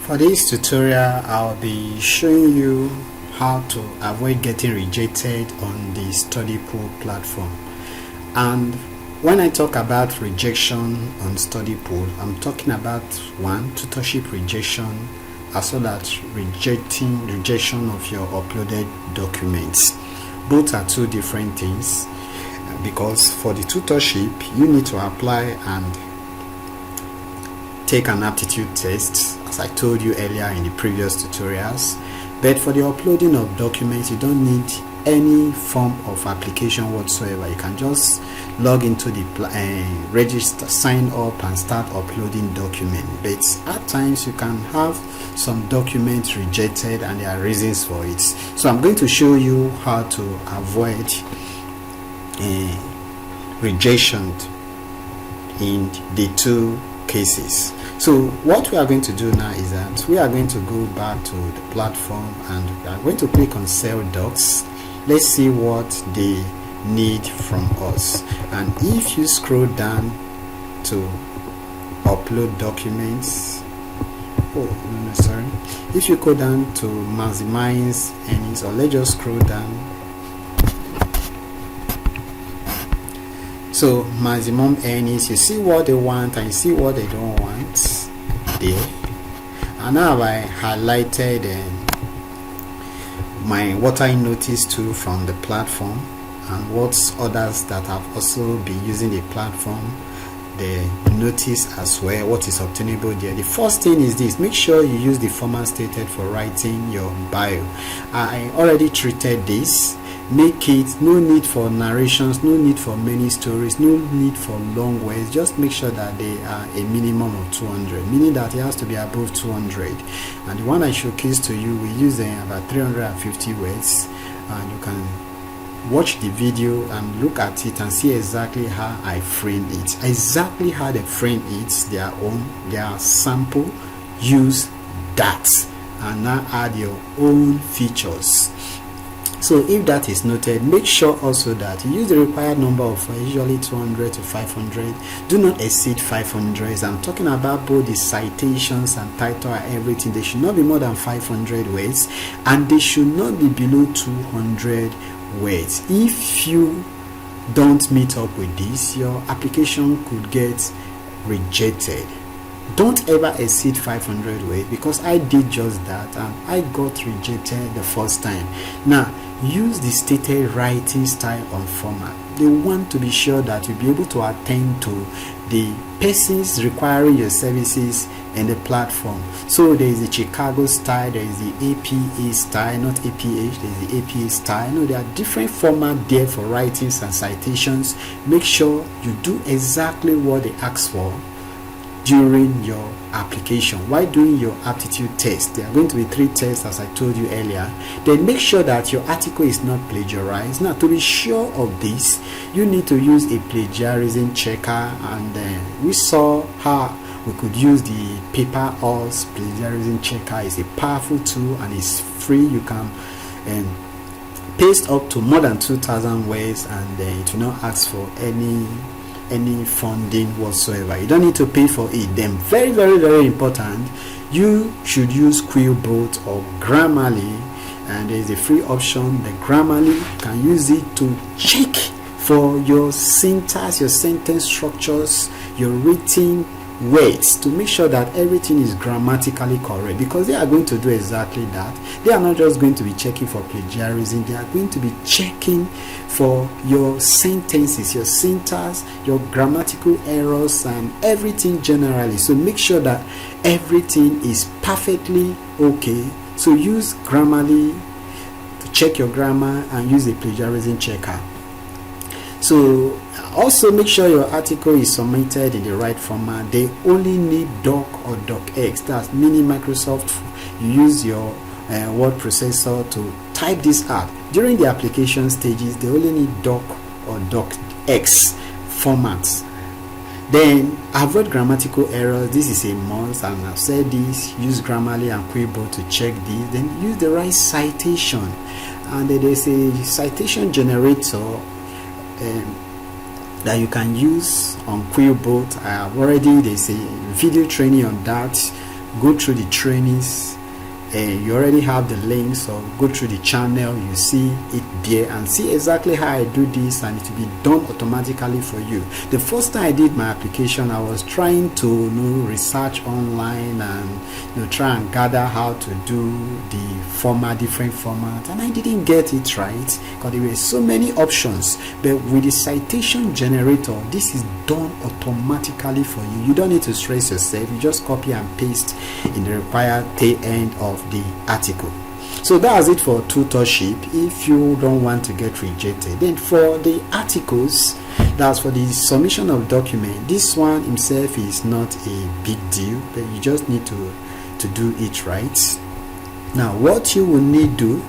For this tutorial, I'll be showing you how to avoid getting rejected on the Studypool platform. And when I talk about rejection on Studypool, I'm talking about one, tutorship rejection, as well as rejection of your uploaded documents. Both are two different things, because for the tutorship, you need to apply and take an aptitude test, as I told you earlier in the previous tutorials. But for the uploading of documents, you don't need any form of application whatsoever. You can just log into the register, sign up and start uploading documents. But at times you can have some documents rejected and there are reasons for it. So I'm going to show you how to avoid rejection in the two cases. So what we are going to do now is that we are going to go back to the platform and we are going to click on Sell Docs. Let's see what they need from us. And if you scroll down to upload documents, if you go down to maximize earnings, or let's just scroll down. So maximum earnings, you see what they want and you see what they don't want there. And now I highlighted what I noticed too from the platform and what others that have also been using the platform, they notice as well what is obtainable there. The first thing is this: make sure you use the format stated for writing your bio. I already treated this. Make it no need for narrations, no need for many stories, no need for long words. Just make sure that they are a minimum of 200, meaning that it has to be above 200. And the one I showcased to you, we use about 350 words, and you can watch the video and look at it and see exactly how I framed it, exactly how they frame it, their sample. Use that and now add your own features. So if that is noted, make sure also that you use the required number of usually 200 to 500. Do not exceed 500. I'm talking about both the citations and title and everything. They should not be more than 500 words, and they should not be below 200 words. If you don't meet up with this, your application could get rejected. Don't ever exceed 500 words, because I did just that and I got rejected the first time. Now, use the stated writing style and format. They want to be sure that you'll be able to attend to the persons requiring your services in the platform. So there is the Chicago style, there is the APA style, not APH, there is the APA style. No, there are different formats there for writings and citations. Make sure you do exactly what they ask for during your application. While doing your aptitude test, there are going to be 3 tests, as I told you earlier. Then make sure that your article is not plagiarized. Now, to be sure of this, you need to use a plagiarism checker, and we saw how we could use the paper horse plagiarism checker. It's a powerful tool and it's free. You can paste up to more than 2,000 words, and it will not ask for any funding whatsoever. You don't need to pay for it. Then very, very, very important, you should use QUILLBOT or Grammarly, and there is a free option, the Grammarly. You can use it to check for your syntax, your sentence structures, your written words, to make sure that everything is grammatically correct, because they are going to do exactly that. They are not just going to be checking for plagiarism, they are going to be checking for your sentences, your syntax, your grammatical errors and everything generally. So make sure that everything is perfectly okay. So use Grammarly to check your grammar and use a plagiarism checker. So also make sure your article is submitted in the right format. They only need Doc or DOCX, that's mini Microsoft. You use your word processor to type this out. During the application stages, they only need Doc or DOCX formats. Then avoid grammatical errors. This is a must, and I've said this. Use Grammarly and QUILLBOT to check this. Then use the right citation, and there's a citation generator that you can use on QUILLBOT. There's a video training on that. go through the trainings. You already have the link, so go through the channel, you see it there and see exactly how I do this, and it will be done automatically for you. The first time I did my application, I was trying to research online and try and gather how to do the different format, and I didn't get it right because there were so many options. But with the citation generator, this is done automatically for you. You don't need to stress yourself. You just copy and paste in the required tail end of the article. So that's it for tutorship if you don't want to get rejected. Then for the articles, that's for the submission of document, this one himself is not a big deal, but you just need to do it right. Now what you will need do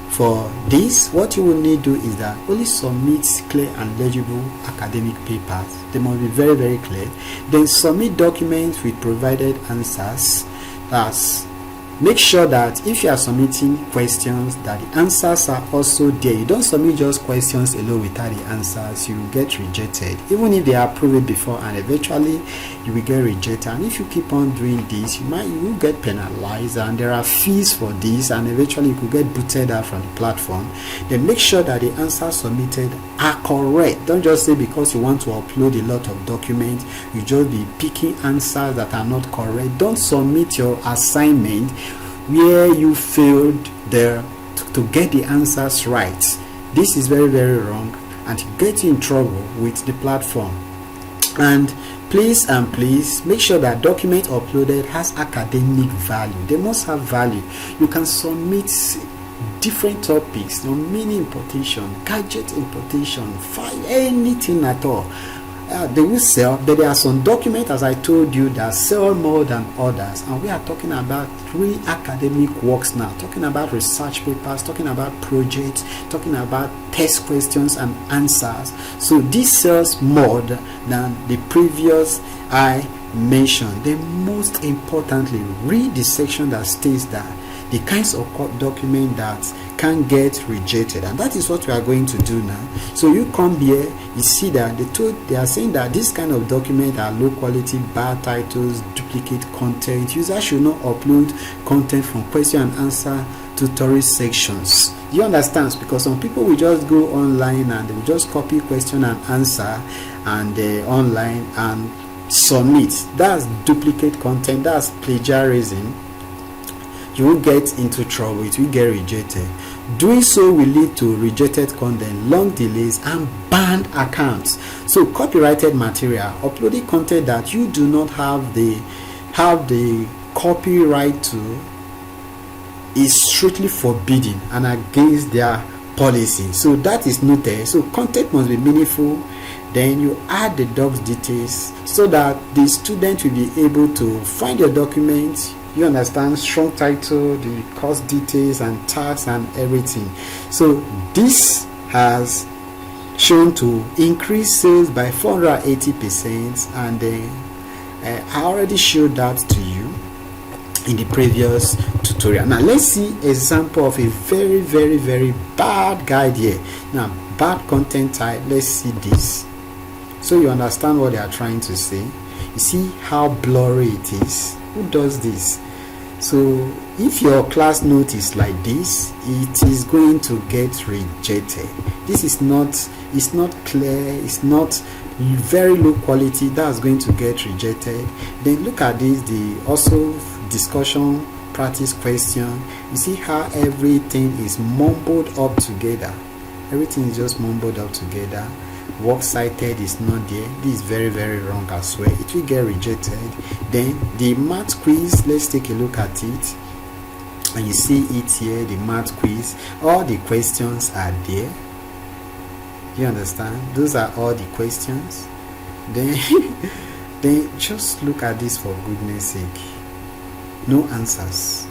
for this, what you will need do is that only submit clear and legible academic papers. They must be very, very clear. Then submit documents with provided answers. That's make sure that if you are submitting questions, that the answers are also there. You don't submit just questions alone without the answers, you will get rejected. Even if they are approved before, and eventually you will get rejected. And if you keep on doing this, you will get penalized, and there are fees for this, and eventually you could get booted out from the platform. Then make sure that the answers submitted are correct. Don't just say because you want to upload a lot of documents, you just be picking answers that are not correct. Don't submit your assignment where you failed there to get the answers right. This is very, very wrong, and to get you in trouble with the platform. And please make sure that document uploaded has academic value. They must have value. You can submit different topics, mini importation, gadget importation, file, anything at all. They will sell, but there are some documents, as I told you, that sell more than others, and we are talking about really academic works now, talking about research papers, talking about projects, talking about test questions and answers. So this sells more than the previous I mentioned. Then most importantly, read the section that states that the kinds of document that can get rejected, and that is what we are going to do now. So you come here, you see that they are saying that this kind of document are low quality, bad titles, duplicate content. Users should not upload content from question and answer tutorial sections. You understand? Because some people will just go online and they will just copy question and answer and online and submit. That's duplicate content. That's plagiarism. You will get into trouble. It will get rejected. Doing so will lead to rejected content, long delays, and banned accounts. So copyrighted material, uploading content that you do not have the copyright to, is strictly forbidden and against their policy. So that is noted. So content must be meaningful. Then you add the doc's details so that the student will be able to find your document. You understand? Strong title, the course details and tags and everything. So this has shown to increase sales by 480%, and I already showed that to you in the previous tutorial. Now let's see example of a very, very, very bad guide here. Now bad content type. Let's see this so you understand what they are trying to say. You see how blurry it is. Who does this? So if your class note is like this, it is going to get rejected. This is not, it's not clear, it's not very low quality. That's going to get rejected. Then look at this, the also discussion practice question. You see how everything is mumbled up together. Everything is just mumbled up together. Work cited is not there. This is very, very wrong as well. It will get rejected. Then the math quiz, let's take a look at it, and you see it here, the math quiz. All the questions are there. You understand? Those are all the questions. Then then just look at this, for goodness sake. No answers.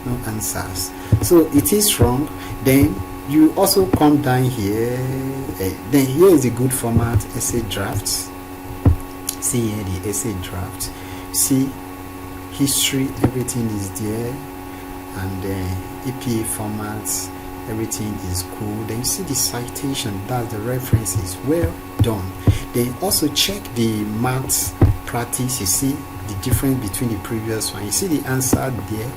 No answers. So it is wrong. Then you also come down here. Then here is a good format, essay draft. See here the essay draft. See history, everything is there, and EPA formats, everything is cool. Then you see the citation, that's the references. Well done. Then also check the maths practice. You see the difference between the previous one. You see the answer there,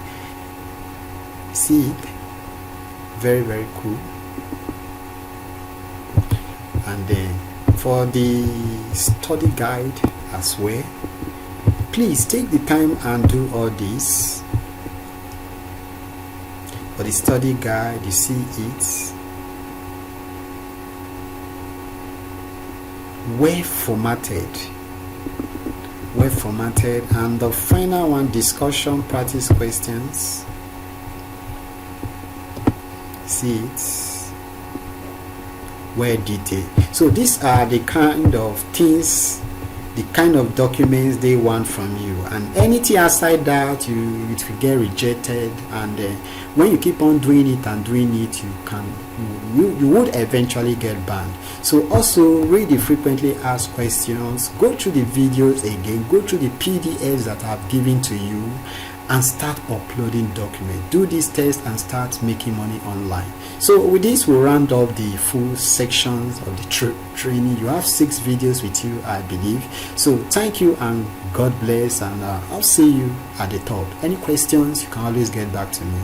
see it, very, very cool. And then for the study guide as well, please take the time and do all this. For the study guide, you see it well formatted, and the final one, discussion practice questions, see it well detailed. So these are the kind of things, the kind of documents they want from you, and anything outside that, it will get rejected. And when you keep on doing it, you would eventually get banned. So also read the frequently asked questions, go through the videos again, go through the PDFs that I've given to you, and start uploading documents. Do this test and start making money online. So with this, we'll round up the full sections of the training. You have 6 videos with you, I believe. So thank you and God bless, and I'll see you at the top. Any questions, you can always get back to me.